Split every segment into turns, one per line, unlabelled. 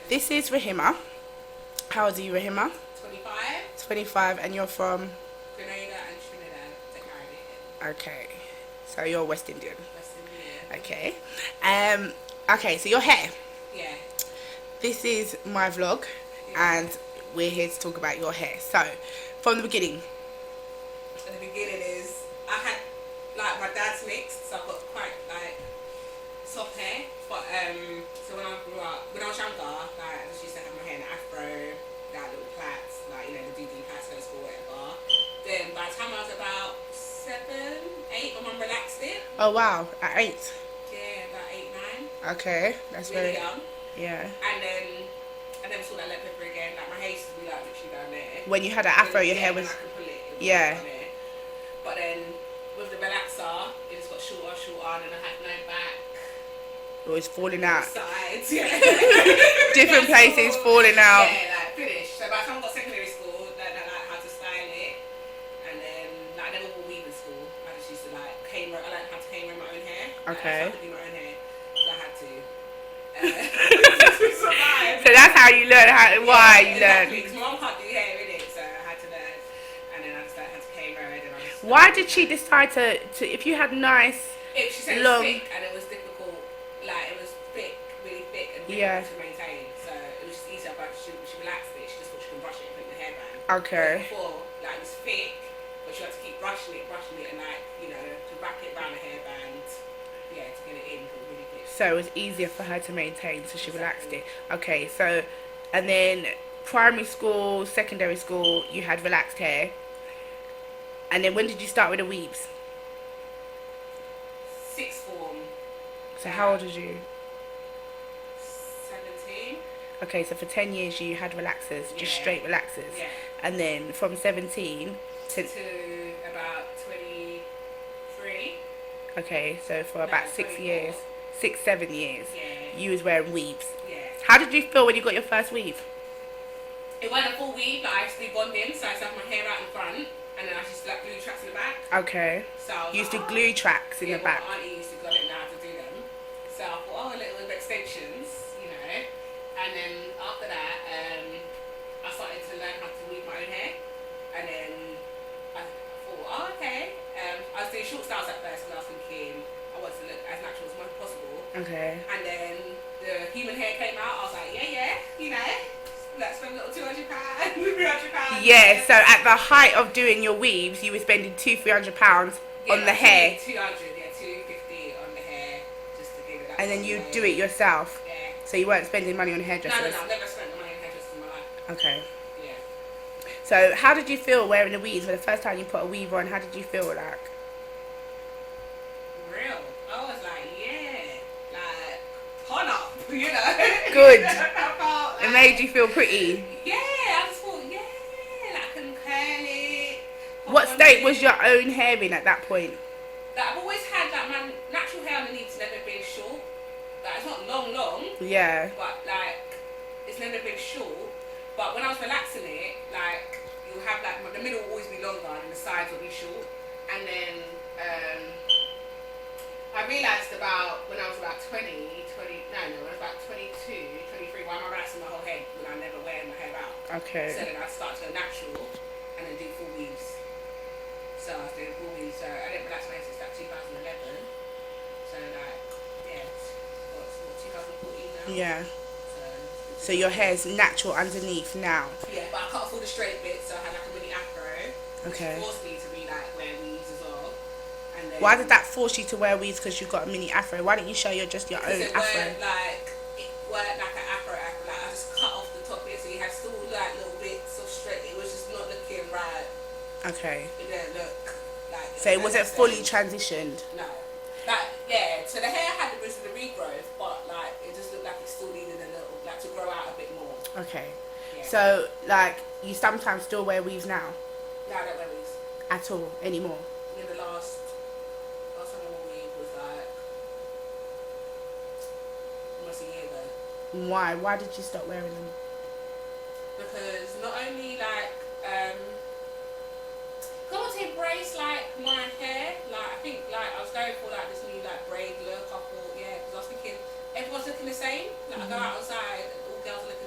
This is Rahima. How old are you, Rahima?
25.
25, and you're from?
Grenada and Trinidad, the Caribbean.
Okay. So you're West Indian.
West Indian.
Okay. Um. Okay. So your hair.
Yeah.
This is my vlog,
Yeah.
and we're here to talk about your hair. So, from the beginning.
At the beginning is I had like my dad's mixed, so I've got quite like soft hair. But so when I grew up, when I was younger, like I just used to have my hair in an afro, like little plaits, like the DD plaits, go to school, whatever. Then by the time I was about 7, 8, my mum relaxed it.
Oh wow! At 8.
Yeah, about 8, 9.
Okay, that's
Really
very
young.
yeah.
And then I never saw that lip pepper again. Like my hair used to be like literally down there.
When you had an afro, your hair was
I could pull it. It was
yeah.
down there. But then with the relaxer, it just got shorter, and I had no back.
It was falling out.
Sides, yeah.
Different places falling out.
Yeah, like finished. So by the time I got secondary school, then I like how to style it. And then like, I never wore weave in school. I just used to like I learned how to comb my own hair.
Okay.
Like, I could do my own hair, so I had to. To survive.
So that's how you learn why you learn.
Because my mum can't do hair, innit? So I had to learn. And then I just had to comb her, and then I just.
Why did she decide to if you had nice
If she said
long?
it was thick and it was difficult, like it was thick, really thick and
Yeah.
difficult to maintain. So it was just easier, but she relaxed it. She just thought she could brush it and put it in the hairband.
Okay.
Whereas before, like it was thick, but she had to keep brushing it, and like to wrap it around the hairband. Yeah, to get it in, but really thick.
So it was easier for her to maintain, so she relaxed it. Okay, so and then primary school, secondary school, you had relaxed hair. And then when did you start with the weaves?
Sixth form.
So how old was you?
17.
Okay, so for 10 years you had relaxers, just
Yeah.
straight relaxers.
Yeah.
And then from 17
To about 23.
okay, so for about 6
24.
years, 6, 7 years,
Yeah.
you was wearing weaves.
Yeah.
How did you feel when you got your first weave?
It wasn't a full weave, but I used to do bonding, so I used to have my hair out in front, and then I used to like glue tracks in the back.
Okay.
So I was
You used to
like,
glue tracks in the back.
My auntie used to got it now to do them. So I thought, a little bit of extensions, And then after that, I started to learn how to weave my own hair, and then I thought, okay. I was doing short styles at first because I was thinking I wanted to look as natural as possible.
Okay.
And then the human hair came out. I was like, let's spend a little £200, £300.
Yeah, so at the height of doing your weaves, you were spending £200-300 on the hair.
200, yeah, 250 on the hair, just to give it that.
And then you do it yourself.
Yeah.
So you weren't spending money on hairdressers.
No, I've never spent money on hairdressers in my life.
Okay.
Yeah.
So how did you feel wearing the weaves? For the first time you put a weave on, how did you feel like?
Real. I was like, hon up,
Good.
I felt
It made you feel pretty.
Yeah, I just thought, I can curl it.
What state was your own hair in at that point?
Like, I've always had my natural hair underneath's never been short. Like, it's not long,
Yeah.
but it's never been short. But when I was relaxing it, you'll have the middle will always be longer and the sides will be short. And then I realised when I was about 22, 23, why am I relaxing my whole head when I'm never wearing my hair out?
Okay.
So then I started to go natural and then do full weaves. So I was doing full weaves, so I didn't relax my hair since 2011. So 2014 now?
Yeah. So your hair's natural underneath now.
Yeah, but I cut off all the straight bits, so I had a mini afro.
Okay.
Which forced me to be wear weaves as well. And then,
Why did that force you to wear weaves? Because you got a mini afro. Why didn't you show your own afro?
It weren't like an afro. Like I just cut off the top bit, so you had still little bits of straight. It was just not looking right.
Okay.
It didn't look like.
So it wasn't fully transitioned.
No. So the hair had the regrowth, but it just looked like it still needed a little, to grow out a bit more.
Okay.
Yeah.
So you sometimes still wear weaves now?
No, I don't wear weaves.
At all anymore?
In the last time I wore weave was almost a year ago.
Why? Why did you stop wearing them?
Because not only I want to embrace my hair. I think I was going for this new braid look. I thought because I was thinking everyone's looking the same. I go outside and all girls are looking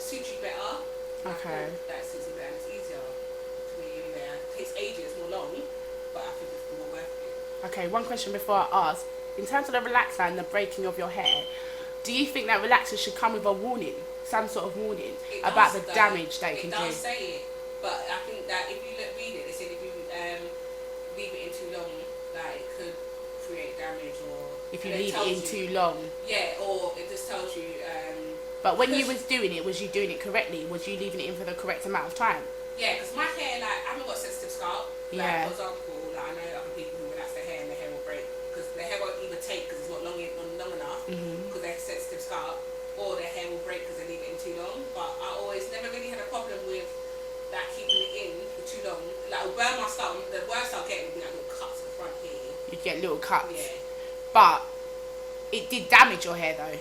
suits you better.
Okay.
That suits you better and it's easier to me anyway. It takes ages, more long, but I think it's more worth it.
Okay, one question before I ask. In terms of the relaxer and the breaking of your hair, do you think that relaxers should come with a warning, some sort of warning
It
about
does,
the
though.
damage they
It
can
does
do?
say it, but I think that if you read it, they said if you leave it in too long, that it could create damage or
If you
and
leave it in too long.
Yeah, or it just tells you.
But when you was doing it, was you doing it correctly? Was you leaving it in for the correct amount of time?
Yeah, because my hair, like, I haven't got sensitive scalp. Like,
Yeah.
for example, like, I know other people who relax their hair and their hair will break because their hair won't either take because it's not long enough because they have sensitive scalp, or their hair will break because they leave it in too long. But I always never really had a problem with that keeping it in for too long. Like, I'll burn my scalp. The worst I'll get would be like little cuts in the front here.
You'd get little cuts.
Yeah.
But it did damage your hair though.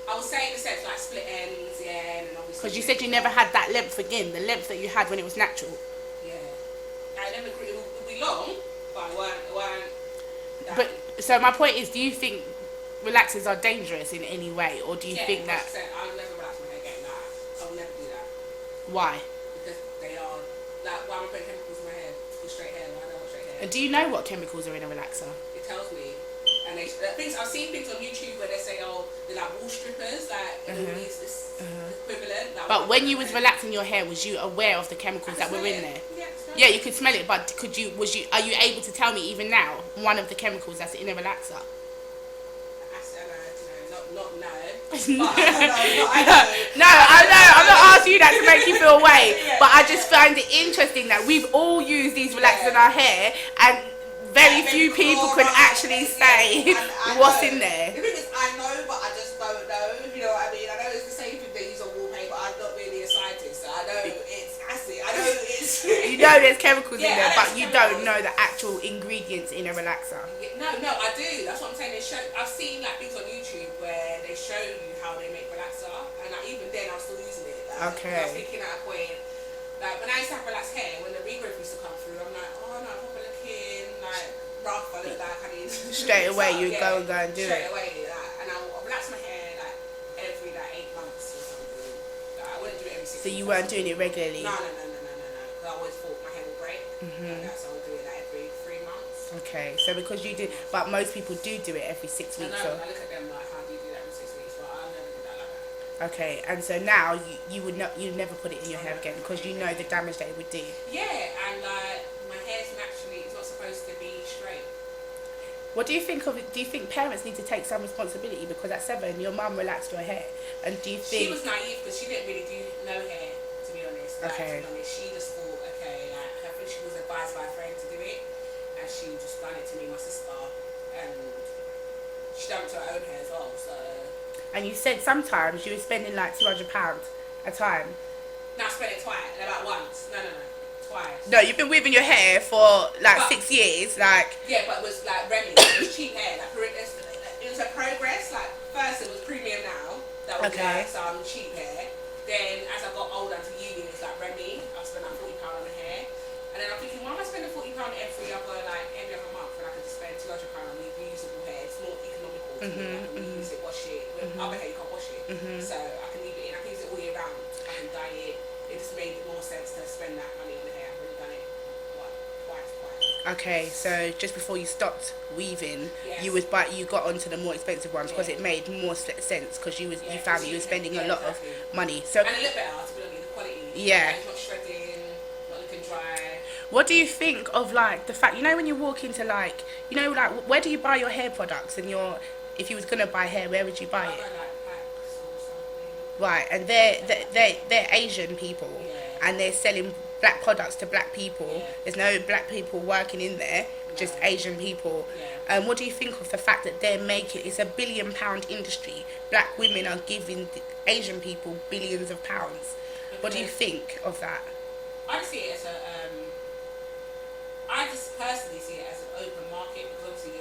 I would say in the sense like split ends, yeah, and obviously.
Because you said you never had that length again, the length that you had when it was natural.
Yeah. I never grew. It would be long, but it weren't that.
But so my point is, do you think relaxers are dangerous in any way, or do you think that?
100%. I'll never relax my hair again. Like, I'll never do that
Why?
because they are like why am I putting chemicals in my hair for straight hair? Why don't I want straight hair?
And do you know what chemicals are in a relaxer?
It tells me. And things I've seen things on YouTube where they say, oh, they're like wool strippers, like this equivalent. Like,
But when you was relaxing your hair, was you aware of the chemicals that were in there? Yeah, you could smell it, but are you able to tell me even now one of the chemicals that's in a relaxer?
Not no.
No, I know. I'm not asking you that to make you feel away, but I just find it interesting that we've all used these relaxers in our hair, and very few people can actually say what's in there.
The thing is, I know, but I just don't know. You know what I mean? I know it's the same thing they use on wallpaper. I'm not really a scientist, so I know it's acid. I know it's.
You know there's chemicals in there,
I know
but
there's
you
chemicals.
don't know the actual ingredients in a relaxer.
No, I do. That's what I'm saying. I've seen like things on YouTube where they show you how they make relaxer, and like, even then I'm still using it. Like,
Okay.
I was thinking at a point, like when I used to have relaxed hair, when the regrowth used to come through, I'm like, oh no, I'm proper looking like rough. I look like I need.
Straight away, you go and do it.
Straight away, like, and I'll relax my hair like every like 8 months or something. Like, I wouldn't do it every 6
So
months.
you weren't doing it regularly?
No. Because I always thought my hair will break. Like that, so I would do it like every 3 months.
Okay, so because you did, but most people do it every 6
I
weeks.
know,
So
I look at them like, how do you do that every 6 weeks? But I never did that like that.
okay, and so now you'd never put it in your hair again because you know the damage that it would do.
Yeah, and like my hair's naturally, it's not supposed to be straight.
What do you think of it? Do you think parents need to take some responsibility because at 7 your mum relaxed your hair, and do you think
She was naive because she didn't really do no hair, to be honest. Like,
Okay.
To be honest, she just thought, okay, like I think she was advised by a friend to do it, and she just done it to me, and my sister, and she done it to her own hair as well. So
and you said sometimes you were spending like £200 a time?
now I spent it twice, about once. No, twice.
No, you've been weaving your hair for like
But-
6 years, like
Yeah, but it was like Remy. It was cheap hair. Like it was a progress. Like first it was premium now. That was
Okay.
like some cheap hair. Then as I got older into uni, it's like Remy. I spent like £40 on the hair. And then I'm thinking, why am I spending £40 every other month when I could just spend £200 on reusable hair? It's more economical to me. I can reuse it, wash it. With other hair you can't wash it. So I can leave it in. I can use it all year round. I can dye it. It just made more sense to spend that money on the hair. I've already done it twice.
okay, so just before you stopped weaving,
Yes.
you got onto the more expensive ones because
Yeah.
it made more sense because you
Yeah,
found that you were spending a lot
exactly.
of money. So
And it looked better, to be honest, the quality.
Yeah.
Like, it's not shredding, not looking dry.
what do you think of like the fact, when you walk into like, like where do you buy your hair products, and if you was gonna buy hair, where would you buy
I
it?
buy like packs or something.
Right, and they're Asian people,
Yeah.
and they're selling black products to black people.
Yeah.
There's no black people working in there, just
No.
Asian people.
Yeah.
What do you think of the fact that it's a £1 billion industry? Black women are giving the Asian people billions of pounds. What do you
Okay.
think of that?
I just see it as I just personally see it as an open market because obviously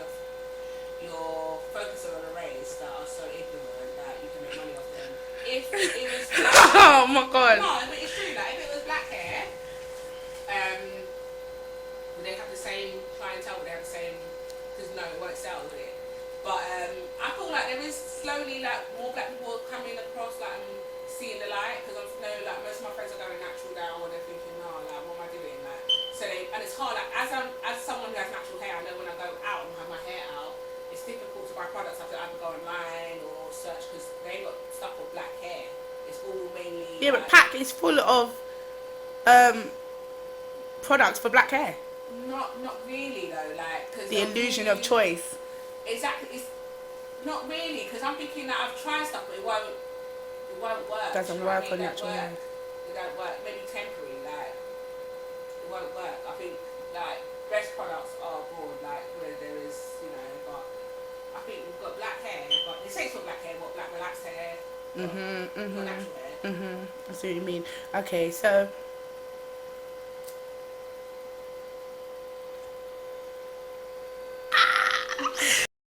you're focusing on a race that are so ignorant that you can make money off them. If it was
Oh my god.
no, but it's true. Like if it was black hair, would they have the same clientele? Would they have the same? Because no, it won't sell, would it? But I feel like there is slowly like more black people coming across. Like I'm seeing the light online or search, because they ain't got stuff for black hair. It's all mainly.
Yeah, but
like,
Pack is full of products for black hair.
Not really though, like because
The illusion of choice.
Exactly, it's not really, because I'm thinking that I've tried stuff, but it won't work.
Doesn't
you know what
work
I mean?
on natural hair.
It don't work. Maybe temporary, like it won't work. I think like best products are broad, like where there is, but I think we've got black hair, but they say it's for black hair, what black relaxed hair, for natural hair.
I see what you mean. Okay, so